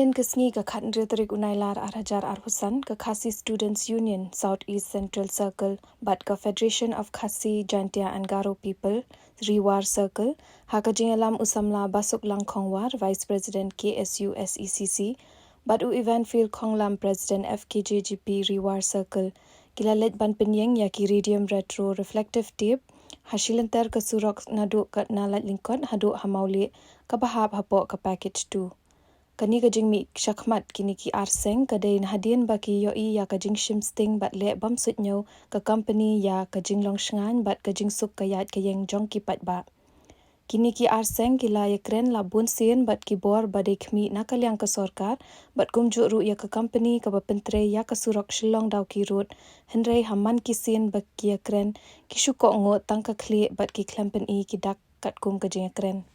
Pynïeng kesni ke khat retorik unailar arhajar arhusan ke Khasi Students Union South East Central Circle but ke Federation of Khasi Jaintia and Garo People Riwar Circle ha ke jingalam usamla basuk lang khongwar Vice President KSU SECC but u event field khonglam President FKJGP Riwar Circle kilalet ban Pynïeng ya ki radium retro reflective tape hasilantar ke Surok naduk ke na Laitlyngkot haduk hamauli ke bahap hapok ke package 2. Kani kajing mi syakmat kini ki arseng kadain hadian baki yoi ya kajing shimsting bat le bam sutnyo ke company ya kajing longsngan bat kajing suk kayat kayeng jong kipat ba. Kini ki arseng kila ya kren la bun sien bat ki bor badai kmi nakalyang ke sorkar bat kumjuk ru ya ke company ke bapentre ya ke Surok Shillong dau ki road henrei haman ki sien bak ki ya kren ki syukok ngot tangka kli bat ki klempen i ki dak kat kum kajing ya kren.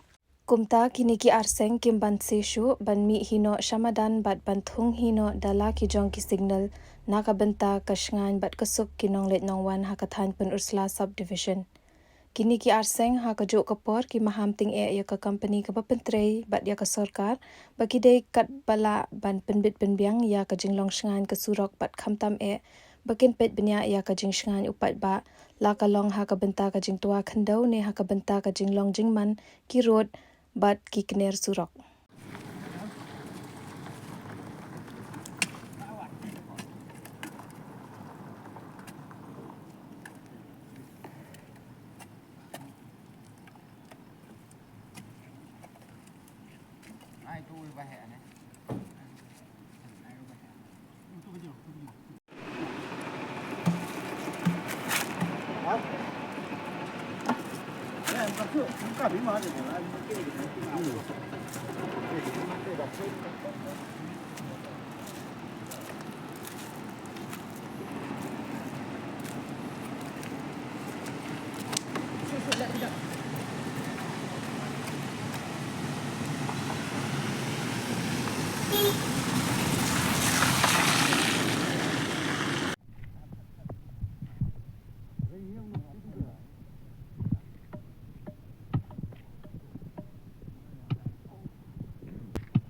Kumta kini ki arseng kim ban seshu ban mi hino shamadan bat banthung hino dala ki jong ki signal naka benta kasngan bat kasuk ki nong let nong wan hakathan pen ursla subdivision. Kini ki arseng ha kajuk kapor ki maham ting e ya ka company ka bapentrei bat ya ka sorkar baki dei kat bala ban penbit penbiang ya ka jinglong shngan ka Surok bat khamtam e bakin pet benya ya ka jing shngan upat ba la ka long ha ka benta ka jing tua khandau ne ha ka benta ka jinglong jingman ki road bat ki kner Surok.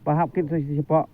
Pahap kita siapa